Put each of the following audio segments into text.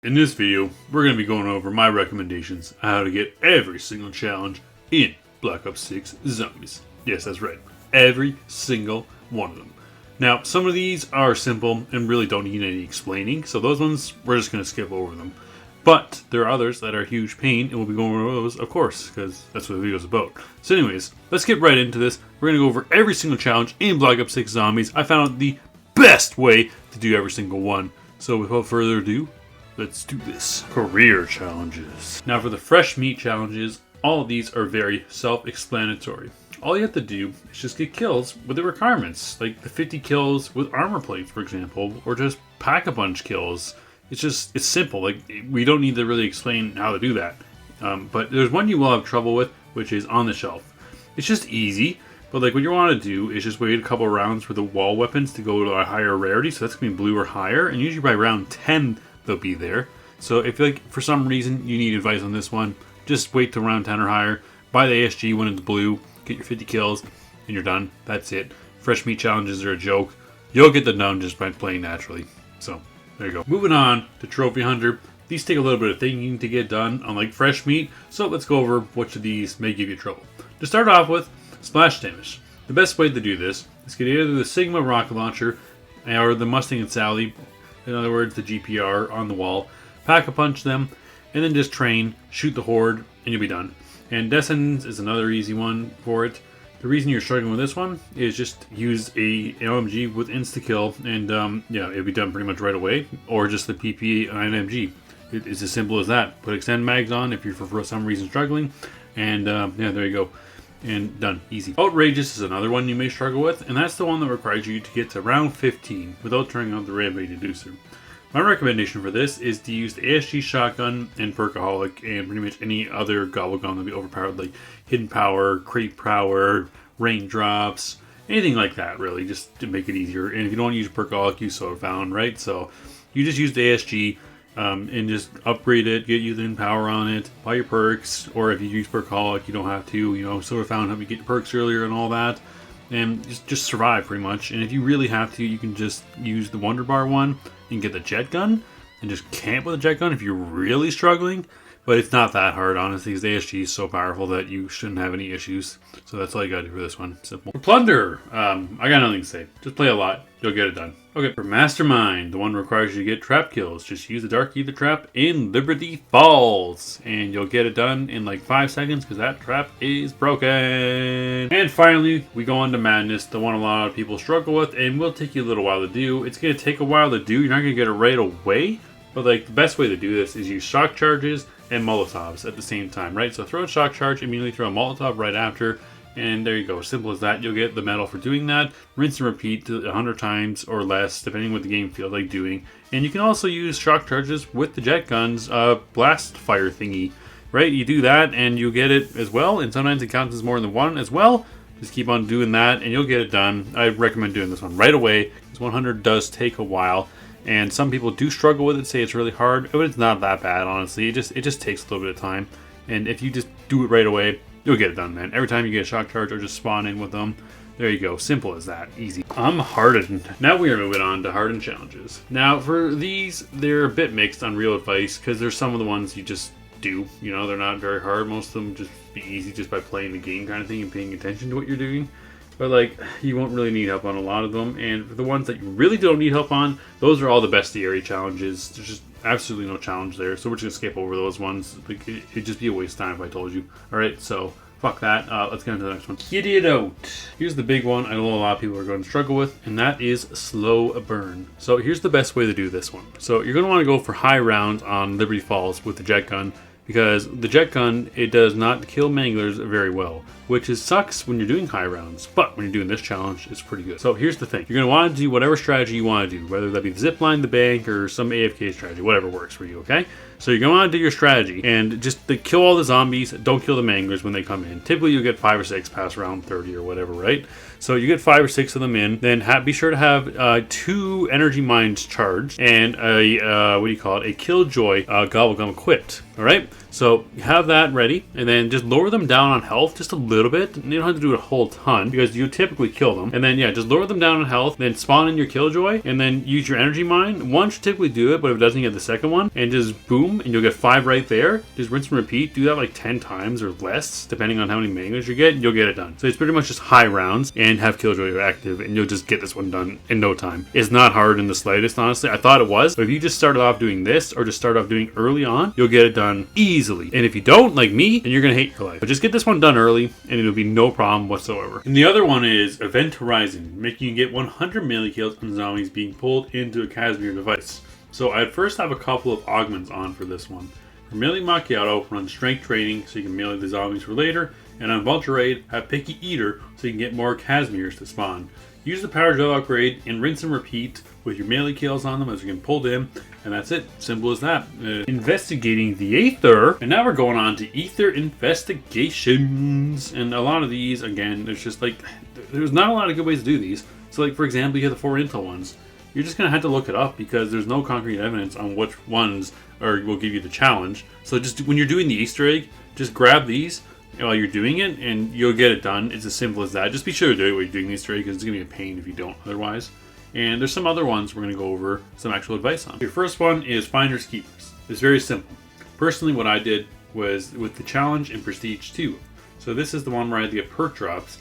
In this video, we're going to be going over my recommendations on how to get every single challenge in Black Ops 6 Zombies. Yes, that's right. Every single one of them. Now, some of these are simple and really don't need any explaining, so those ones, we're just going to skip over them. But there are others that are a huge pain, and we'll be going over those, of course, because that's what the video is about. So anyways, let's get right into this. We're going to go over every single challenge in Black Ops 6 Zombies. I found the best way to do every single one. So without further ado, let's do this. Career challenges. Now for the fresh meat challenges, all of these are very self-explanatory. All you have to do is just get kills with the requirements, like the 50 kills with armor plates, for example, or just pack-a-punch kills. It's simple. Like, we don't need to really explain how to do that. But there's one you will have trouble with, which is on the shelf. It's just easy, but like what you want to do is just wait a couple rounds for the wall weapons to go to a higher rarity, so that's going to be blue or higher, and usually by round 10 they'll be there. So if like for some reason you need advice on this one, just wait till round 10 or higher, buy the ASG when it's blue, get your 50 kills, and you're done. That's it. Fresh meat challenges are a joke. You'll get them done just by playing naturally. So there you go. Moving on to Trophy Hunter. These take a little bit of thinking to get done, unlike fresh meat, so let's go over which of these may give you trouble. To start off with, splash damage. The best way to do this is get either the Sigma rocket launcher or the Mustang and Sally, in other words the GPR, on the wall, pack-a-punch them, and then just train, shoot the horde, and you'll be done. And Descendants is another easy one for it. The reason you're struggling with this one is just use a LMG with insta-kill, and yeah, it'll be done pretty much right away, or just the PP and MG. It's as simple as that. Put extend mags on if you're for some reason struggling, and yeah, there you go. And done. Easy. Outrageous is another one you may struggle with, and that's the one that requires you to get to round 15 without turning on the red to do so. My recommendation for this is to use the ASG shotgun and Perkaholic and pretty much any other gobble gun that'll be overpowered, like hidden power, creep power, raindrops, anything like that, really, just to make it easier. And if you don't want to use Perkaholic, use Soda Fountain, right? So you just use the ASG and just upgrade it, get you the hidden power on it, buy your perks, or if you use Perkaholic, you don't have to, you know, Soda Fountain help you get your perks earlier and all that. And just survive pretty much. And if you really have to, you can just use the Wonder Bar one and get the jet gun and just camp with the jet gun if you're really struggling. But it's not that hard, honestly, because the ASG is so powerful that you shouldn't have any issues. So that's all you gotta do for this one. Simple. For Plunder, I got nothing to say. Just play a lot. You'll get it done. Okay, for Mastermind, the one requires you to get trap kills. Just use the Dark Ether trap in Liberty Falls, and you'll get it done in like 5 seconds because that trap is broken. And finally, we go on to Madness, the one a lot of people struggle with, and will take you a little while to do. It's going to take a while to do. You're not going to get it right away, but like the best way to do this is use shock charges and Molotovs at the same time, right? So throw a shock charge, immediately throw a Molotov right after, and there you go. Simple as that. You'll get the medal for doing that. Rinse and repeat 100 times or less, depending what the game feels like doing. And you can also use shock charges with the jet gun's blast fire thingy, right? You do that and you get it as well. And sometimes it counts as more than one as well. Just keep on doing that and you'll get it done. I recommend doing this one right away, because 100 does take a while. And some people do struggle with it, say it's really hard, but it's not that bad, honestly. It just takes a little bit of time. And if you just do it right away, you'll get it done, man. Every time you get a shock charge or just spawn in with them, there you go. Simple as that. Easy. I'm Hardened. Now we are moving on to Hardened challenges. Now for these, they're a bit mixed on real advice, because there's some of the ones you just do. You know, they're not very hard. Most of them just be easy just by playing the game kind of thing and paying attention to what you're doing. But like, you won't really need help on a lot of them. And for the ones that you really don't need help on, those are all the bestiary challenges. There's just absolutely no challenge there. So we're just going to skip over those ones. Like, it'd just be a waste of time if I told you. Alright, so fuck that. Let's get into the next one. Get it out. Here's the big one I know a lot of people are going to struggle with, and that is slow burn. So here's the best way to do this one. So you're going to want to go for high rounds on Liberty Falls with the jet gun, because the jet gun, it does not kill manglers very well, which sucks when you're doing high rounds, but when you're doing this challenge, it's pretty good. So here's the thing. You're going to want to do whatever strategy you want to do, whether that be the zipline, the bank, or some AFK strategy, whatever works for you, okay? So you're going to want to do your strategy, and just kill all the zombies, don't kill the manglers when they come in. Typically you'll get 5 or 6 past round 30 or whatever, right? So you get 5 or 6 of them in, then be sure to have 2 energy mines charged, and a Killjoy Gobble Gum equipped, alright? So you have that ready, and then just lower them down on health just a little little bit. You don't have to do a whole ton because you typically kill them. And then, yeah, just lower them down in health, then spawn in your Killjoy, and then use your energy mine. One should typically do it, but if it doesn't, get the second one. And just boom, and you'll get 5 right there. Just rinse and repeat. Do that like 10 times or less, depending on how many mangoes you get, and you'll get it done. So it's pretty much just high rounds and have Killjoy active, and you'll just get this one done in no time. It's not hard in the slightest, honestly. I thought it was, but if you just started off doing this, or just start off doing early on, you'll get it done easily. And if you don't, like me, then you're gonna hate your life. But just get this one done early, and it'll be no problem whatsoever. And the other one is Event Horizon, making you get 100 melee kills on zombies being pulled into a Casimir device. So I'd first have a couple of augments on for this one. For melee Macchiato, run strength training so you can melee the zombies for later, and on Vulture Raid, have Picky Eater so you can get more Casimirs to spawn. Use the Power Gel upgrade and rinse and repeat with your melee kills on them as you can pull them, and that's it. Simple as that. Investigating the Aether, and now we're going on to Aether investigations. And a lot of these, again, there's just like, there's not a lot of good ways to do these. So like, for example, you have the 4 intel ones. You're just going to have to look it up because there's no concrete evidence on which ones will give you the challenge. So just when you're doing the Easter egg, just grab these while you're doing it and you'll get it done. It's as simple as that. Just be sure to do it while you're doing the Easter egg because it's going to be a pain if you don't otherwise. And there's some other ones we're going to go over some actual advice on. Your first one is Finders Keepers. It's very simple. Personally, what I did was with the challenge in Prestige 2. So this is the one where I had to get perk drops.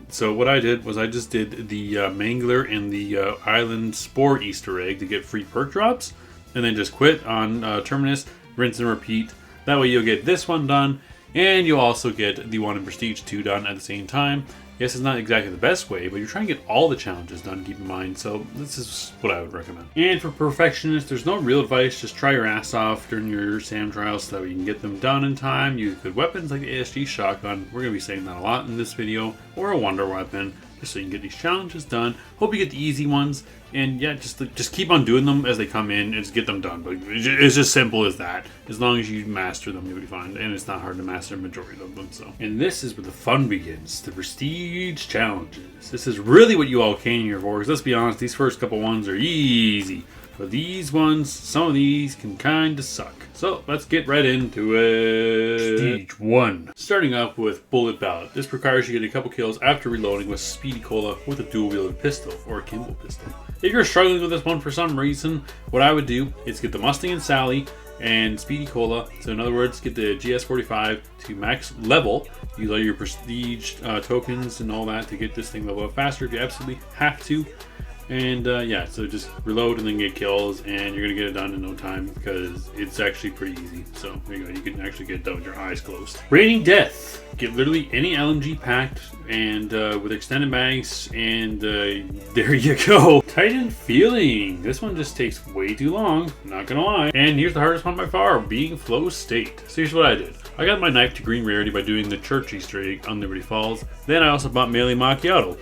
So what I did was I just did the Mangler and the Island Spore Easter egg to get free perk drops, and then just quit on Terminus, rinse and repeat. That way you'll get this one done, and you'll also get the one in Prestige 2 done at the same time. Yes, it's not exactly the best way, but you're trying to get all the challenges done, keep in mind, so this is what I would recommend. And for perfectionists, there's no real advice, just try your ass off during your SAM trials so that you can get them done in time. Use good weapons like the ASG shotgun, we're going to be saying that a lot in this video, or a wonder weapon, just so you can get these challenges done. Hope you get the easy ones, and yeah, just keep on doing them as they come in and just get them done. But it's just simple as that. As long as you master them, you'll be fine, and it's not hard to master the majority of them. So, and this is where the fun begins: the prestige challenges. This is really what you all came here for. Because let's be honest, these first couple ones are easy, but these ones, some of these can kind of suck. So let's get right into it. Prestige 1. Starting up with Bullet Ballot. This requires you getting a couple kills after reloading with Speedy Cola with a dual-wielded pistol or a Kimball pistol. If you're struggling with this one for some reason, what I would do is get the Mustang and Sally and Speedy Cola. So in other words, get the GS45 to max level. Use all your prestige tokens and all that to get this thing level up faster if you absolutely have to. And yeah, so just reload and then get kills, and you're gonna get it done in no time because it's actually pretty easy. So there you go, you can actually get it done with your eyes closed. Raining Death. Get literally any LMG packed and with extended mags, and there you go. Titan Feeling. This one just takes way too long, not gonna lie. And here's the hardest one by far, being Flow State. So here's what I did. I got my knife to green rarity by doing the church Easter egg on Liberty Falls. Then I also bought Melee Macchiato.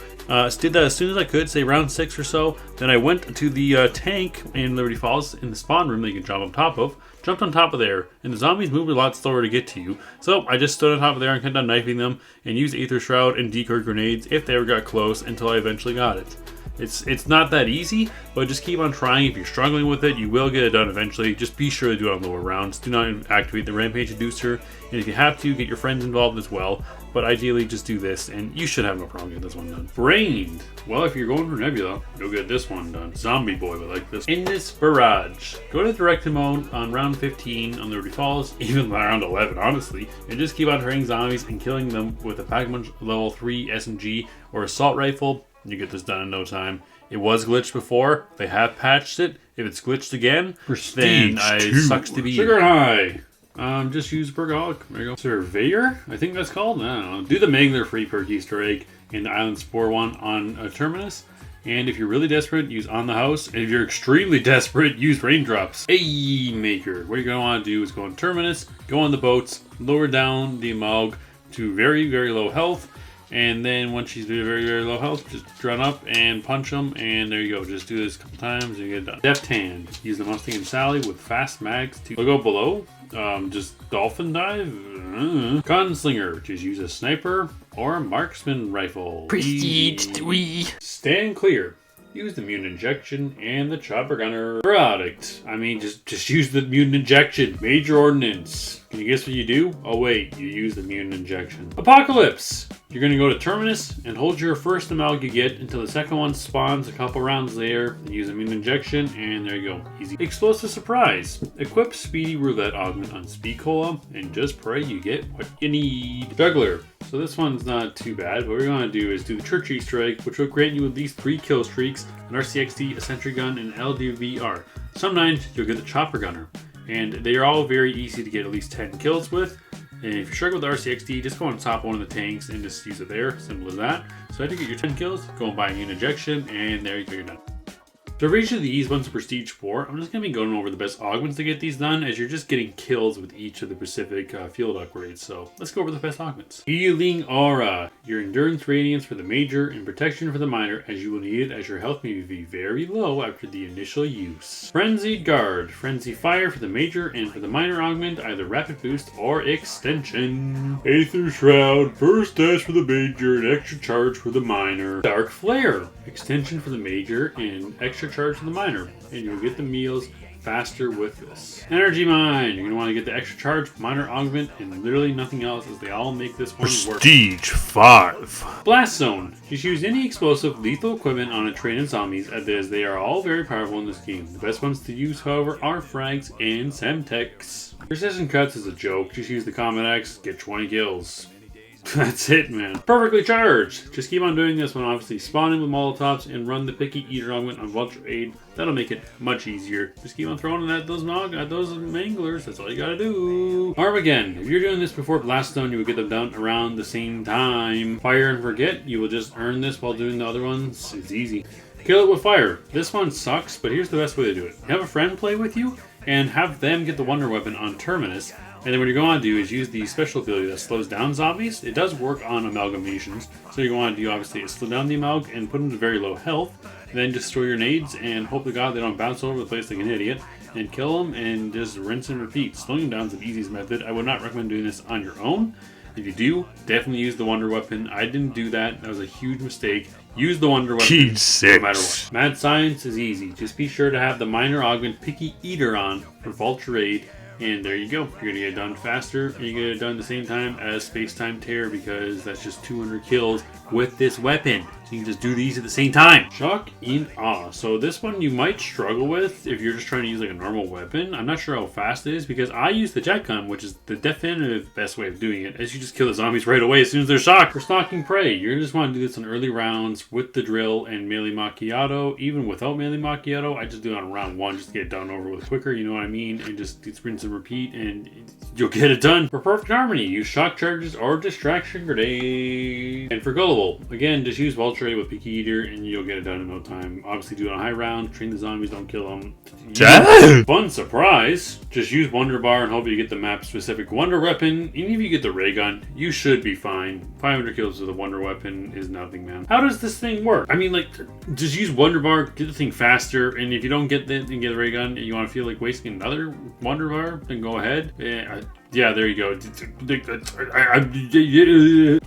Did that as soon as I could, say round 6 or so. Then I went to the tank in Liberty Falls in the spawn room that you can jump on top of. Jumped on top of there, and the zombies moved a lot slower to get to you. So I just stood on top of there and kept on knifing them and used Aether Shroud and decoy grenades if they ever got close until I eventually got it. It's not that easy, but just keep on trying. If you're struggling with it, you will get it done eventually. Just be sure to do it on lower rounds. Do not activate the Rampage Inducer, and if you have to, get your friends involved as well. But ideally, just do this, and you should have no problem getting this one done. Brained. Well, if you're going for Nebula, you'll get this one done. Zombie Boy would like this. In this Barrage. Go to Direct Mode on round 15 on Liberty Falls, even round 11, honestly, and just keep on training zombies and killing them with a Pac-Man level 3 SMG or Assault Rifle. You get this done in no time. It was glitched before. They have patched it. If it's glitched again, then it sucks to be you. Sugar High. Just use Bergolic. There you go. Surveyor? I think that's called. I don't know. Do the Mangler free perk Easter egg in the Island Spore one on Terminus. And if you're really desperate, use On the House. And if you're extremely desperate, use Raindrops. Hey, Maker. What you're going to want to do is go on Terminus, go on the boats, lower down the Amalg to very, very low health. And then once she's very, very low health, just run up and punch them, and there you go. Just do this a couple times and you get it done. Deft Hand. Use the Mustang and Sally with fast mags to go below. Just Dolphin Dive. Gunslinger. Just use a sniper or a marksman rifle. Prestige 3. Stand clear. use the mutant injection and the chopper gunner. Product. I mean, just use the mutant injection. Major ordnance. Can you guess what you do? Oh wait, you use the mutant injection. Apocalypse. You're going to go to Terminus and hold your first amalg you get until the second one spawns a couple rounds later. Use a mutant injection, and there you go. Easy. Explosive Surprise. Equip Speedy Roulette Augment on Speed Cola, and just pray you get what you need. Juggler. So this one's not too bad. What we're going to do is do the Church Easter egg, which will grant you at least 3 kill streaks, an RCXD, a Sentry Gun, and LDVR. Sometimes you'll get the Chopper Gunner, and they are all very easy to get at least 10 kills with. And if you struggle with RCXD, just go on top of one of the tanks and just use it there. Simple as that. So after you get your 10 kills, go and buy a mutant injection, and there you go, you're done. So for each of these, once Prestige 4, I'm just going to be going over the best augments to get these done, as you're just getting kills with each of the specific field upgrades. So let's go over the best augments. Healing Aura. Your Endurance Radiance for the Major and Protection for the Minor, as you will need it as your health may be very low after the initial use. Frenzied Guard. Frenzy Fire for the Major, and for the Minor augment, either Rapid Boost or Extension. Aether Shroud. Burst Dash for the Major and Extra Charge for the Minor. Dark Flare. Extension for the Major and Extra Charge for the Minor, and you'll get the meals faster with this. Energy Mine. You're going to want to get the Extra Charge, Minor augment, and literally nothing else, as they all make this one work. Prestige 5. Blast Zone. Just use any explosive lethal equipment on a train of zombies, as they are all very powerful in this game. The best ones to use, however, are frags and semtex. Precision Cuts is a joke. Just use the Combat Axe, get 20 kills. That's it, man. Perfectly Charged. Just keep on doing this when obviously spawning with Molotovs, and run the Picky Eater augment on Vulture Aid. That'll make it much easier. Just keep on throwing at those manglers. That's all you gotta do. Armageddon. If you're doing this before Blast Zone, you will get them done around the same time. Fire and Forget. You will just earn this while doing the other ones. It's easy. Kill it with fire. This one sucks, but here's the best way to do it. Have a friend play with you, and have them get the Wonder Weapon on Terminus. And then what you're going to do is use the special ability that slows down zombies. It does work on amalgamations. So you're going to do, obviously, is slow down the amalg and put them to very low health. Then just store your nades and hope to God they don't bounce all over the place like an idiot. And kill them and just rinse and repeat. Slowing down is the easiest method. I would not recommend doing this on your own. If you do, definitely use the Wonder Weapon. I didn't do that. That was a huge mistake. Use the Wonder Weapon no matter what. Mad Science is easy. Just be sure to have the Minor augment Picky Eater on for Vulture Aid. And there you go. You're going to get it done faster, and you get it done at the same time as Space-Time Tear, because that's just 200 kills with this weapon. So you can just do these at the same time. Shock and Awe. So this one you might struggle with if you're just trying to use like a normal weapon. I'm not sure how fast it is, because I use the jet gun, which is the definitive best way of doing it, as you just kill the zombies right away as soon as they're shocked. For Stalking Prey, you're going to just want to do this on early rounds with the drill and melee macchiato. Even without melee macchiato, I just do it on round 1 just to get it done over with quicker, you know what I mean? And just rinse and repeat, and you'll get it done. For Perfect Harmony, use shock charges or distraction grenade. And for Gullible, again, just use Vulture with Picky Eater, and you'll get it done in no time. Obviously, do it on high round. Train the zombies, don't kill them. Fun surprise. Just use Wonder Bar and hope you get the map-specific Wonder Weapon. And if you get the Ray Gun, you should be fine. 500 kills with a Wonder Weapon is nothing, man. How does this thing work? I mean, like, just use Wonder Bar, get the thing faster, and if you don't get it and get the Ray Gun, and you want to feel like wasting another Wonder Bar, then go ahead. Yeah, there you go.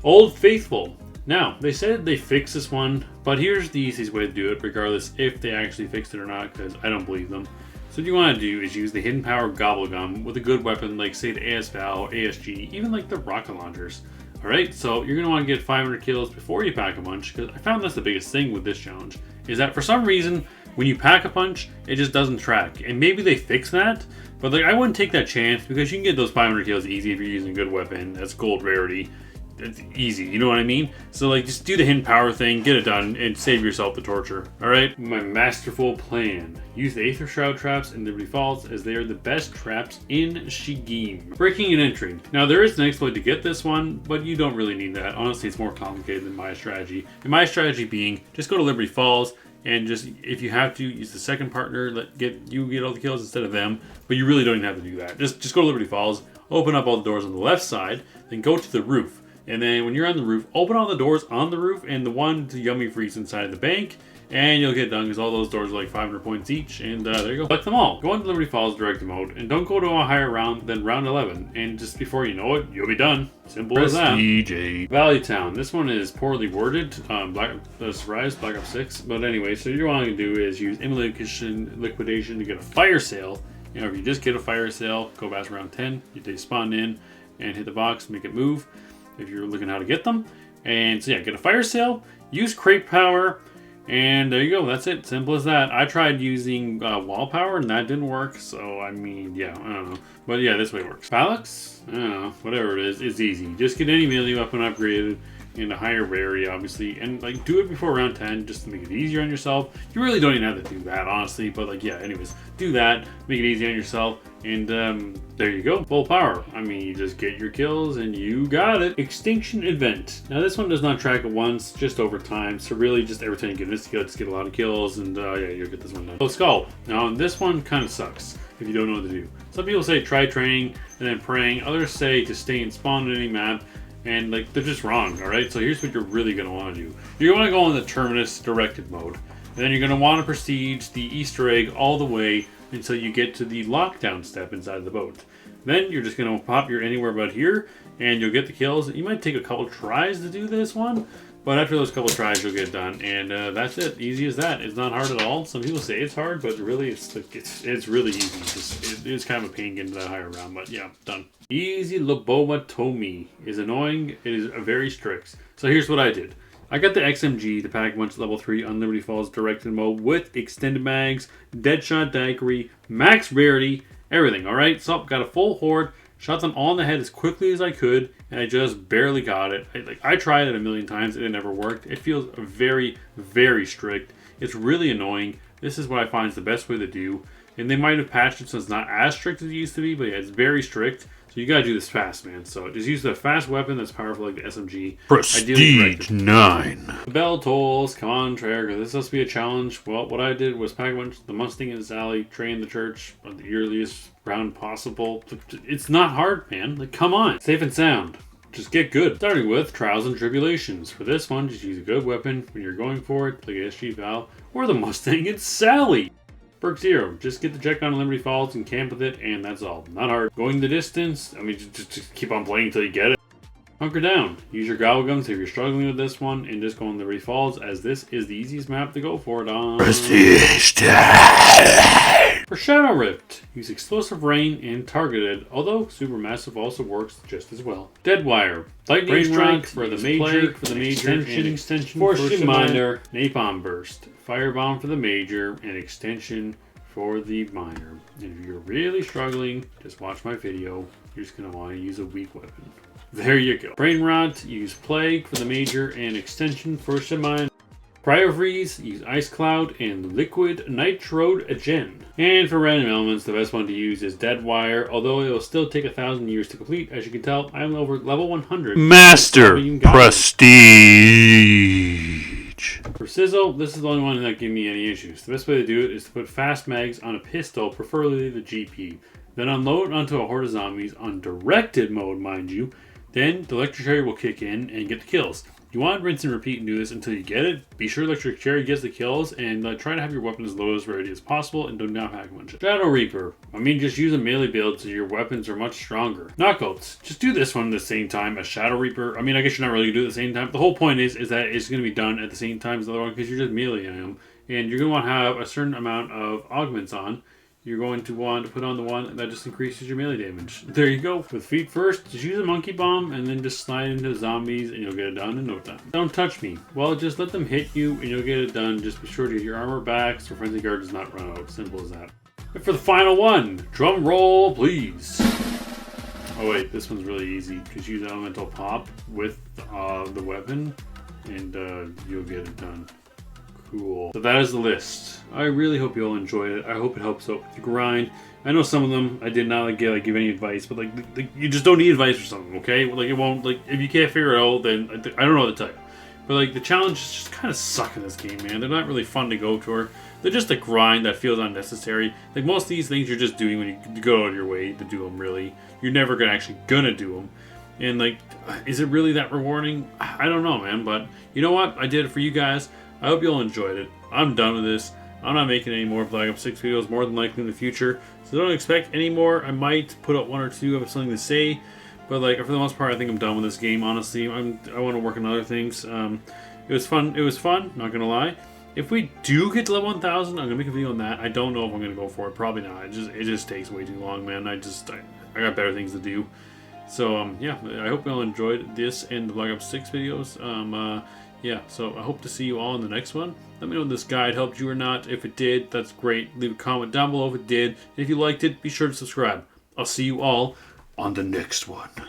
Old Faithful. Now, they said they fixed this one, but here's the easiest way to do it, regardless if they actually fixed it or not, because I don't believe them. So what you want to do is use the Hidden Power Gobblegum with a good weapon like, say, the ASVAL, ASG, even like the rocket launchers. Alright, so you're going to want to get 500 kills before you pack a punch, because I found that's the biggest thing with this challenge, is that for some reason, when you pack a punch, it just doesn't track. And maybe they fix that, but like I wouldn't take that chance, because you can get those 500 kills easy if you're using a good weapon. That's gold rarity. It's easy, you know what I mean? So like, just do the hidden power thing, get it done, and save yourself the torture. Alright? My masterful plan. Use the Aether Shroud traps in Liberty Falls, as they are the best traps in Shigim. Breaking and entry. Now there is an exploit to get this one, but you don't really need that. Honestly, it's more complicated than my strategy. And my strategy being, just go to Liberty Falls, and just, if you have to, use the second partner, get all the kills instead of them, but you really don't even have to do that. Just go to Liberty Falls, open up all the doors on the left side, then go to the roof. And then when you're on the roof, open all the doors on the roof and the one to Yummy Freeze inside the bank. and you'll get done because all those doors are like 500 points each, and there you go. Collect them all. Go into Liberty Falls direct mode, and don't go to a higher round than round 11, and just before you know it, you'll be done. Simple as that. DJ. Valley Town. This one is poorly worded. Black Ops 6. But anyway, so you want to do is use liquidation to get a fire sale. You know, if you just get a fire sale, go past round 10, they spawn in and hit the box, make it move. If you're looking how to get them, and so yeah, get a fire sale, use crate power, and there you go. That's it. Simple as that. I tried using wall power and that didn't work. So I mean, yeah, I don't know, but yeah, this way works. Phalanx, I don't know, whatever it is, it's easy. Just get any melee weapon upgraded in a higher rarity, obviously, and like do it before round 10 just to make it easier on yourself. You really don't even have to do that, honestly, but like, yeah, anyways, do that, make it easy on yourself, and there you go, full power. I mean, you just get your kills and you got it. Extinction event. Now this one does not track it once, just over time, so really just every time you get this skill, just get a lot of kills, and yeah, you'll get this one done. So Skull. Now this one kind of sucks if you don't know what to do. Some people say try training and then praying, others say to stay and spawn on any map, and like, they're just wrong, alright? So here's what you're really going to want to do. You're going to go in the Terminus directed mode. And then you're going to want to proceed the Easter egg all the way until you get to the lockdown step inside the boat. Then you're just going to pop your anywhere but here, and you'll get the kills. You might take a couple tries to do this one, but after those couple tries you'll get done, and that's it. Easy as that. It's not hard at all. Some people say it's hard, but really it's really easy. It's kind of a pain getting to that higher round, but yeah, done. Easy lobotomy is annoying. It is very strict. So here's what I did. I got the XMG, the Pack-a-Punch level 3 on Liberty Falls directed mode with extended mags, Deadshot daiquiri, max rarity, everything, alright? So got a full horde, shot them all in the head as quickly as I could, and I just barely got it. I tried it a million times, and it never worked. It feels very, very strict. It's really annoying. This is what I find is the best way to do. And they might have patched it so it's not as strict as it used to be, but yeah, it's very strict. So you gotta do this fast, man. So just use the fast weapon that's powerful like the SMG. Prestige 9. The bell tolls. Come on, Traeger. This must be a challenge. Well, what I did was pack a bunch the Mustang and Sally, train the church on the earliest round possible. It's not hard, man. Like, come on. Safe and sound. Just get good. Starting with Trials and Tribulations. For this one, just use a good weapon when you're going for it, like SG Val, or the Mustang and Sally. Perk 0, just get the check on Liberty Falls and camp with it, and that's all. Not hard. Going the distance, I mean, just keep on playing until you get it. Hunker down. Use your gobble guns if you're struggling with this one, and just go on Liberty Falls, as this is the easiest map to go for it on. Prestige 10. For Shadow Rift, use Explosive Rain and Targeted, although Supermassive also works just as well. Deadwire. Lightning Strike for the major, extension Force Minor, Napalm Burst. Firebomb for the major, and extension for the minor. And if you're really struggling, just watch my video. You're just going to want to use a weak weapon. There you go. Brain Rot, use Plague for the major, and extension for the minor. Cryo Freeze, use Ice Cloud, and Liquid Nitrode Agen. And for random elements, the best one to use is Deadwire, although it will still take 1,000 years to complete. As you can tell, I'm over level 100. Master Prestige. For Sizzle, this is the only one that gave me any issues. The best way to do it is to put fast mags on a pistol, preferably the GP. Then unload onto a horde of zombies on directed mode, mind you. Then the Electric Cherry will kick in and get the kills. You want to rinse and repeat and do this until you get it. Be sure Electric Cherry gets the kills, and try to have your weapon as low as rarity as possible, and do not pack a bunch of Shadow Reaper. I mean, just use a melee build so your weapons are much stronger. Knockouts. Just do this one at the same time as Shadow Reaper. I mean, I guess you're not really going to do it at the same time. The whole point is that it's going to be done at the same time as the other one, because you're just meleeing them. And you're going to want to have a certain amount of augments on. You're going to want to put on the one that just increases your melee damage. There you go. With feet first, just use a monkey bomb and then just slide into zombies and you'll get it done in no time. Don't touch me. Well, just let them hit you and you'll get it done. Just be sure to get your armor back so Frenzy Guard does not run out. Simple as that. And for the final one, drum roll, please. Oh wait, this one's really easy. Just use Elemental Pop with the weapon and you'll get it done. Cool. So that is the list. I really hope you all enjoyed it. I hope it helps out with the grind. I know some of them I did not give any advice, but you just don't need advice for something, okay? Like, it won't, like, if you can't figure it out, then I don't know what to tell you. But like, the challenges just kind of suck in this game, man. They're not really fun to go for. They're just a grind that feels unnecessary. Like, most of these things you're just doing when you go out of your way to do them, really. You're never gonna do them. And like, is it really that rewarding? I don't know, man. But you know what? I did it for you guys. I hope you all enjoyed it. I'm done with this. I'm not making any more Black Ops 6 videos, more than likely in the future. So don't expect any more. I might put up one or two of something to say, but like for the most part, I think I'm done with this game. Honestly, I want to work on other things. It was fun. It was fun. Not gonna lie. If we do get to level 1000, I'm gonna make a video on that. I don't know if I'm gonna go for it. Probably not. It just takes way too long, man. I got better things to do. So yeah, I hope you all enjoyed this and the Black Ops 6 videos. Yeah, so I hope to see you all in the next one. Let me know if this guide helped you or not. If it did, that's great. Leave a comment down below if it did. And if you liked it, be sure to subscribe. I'll see you all on the next one.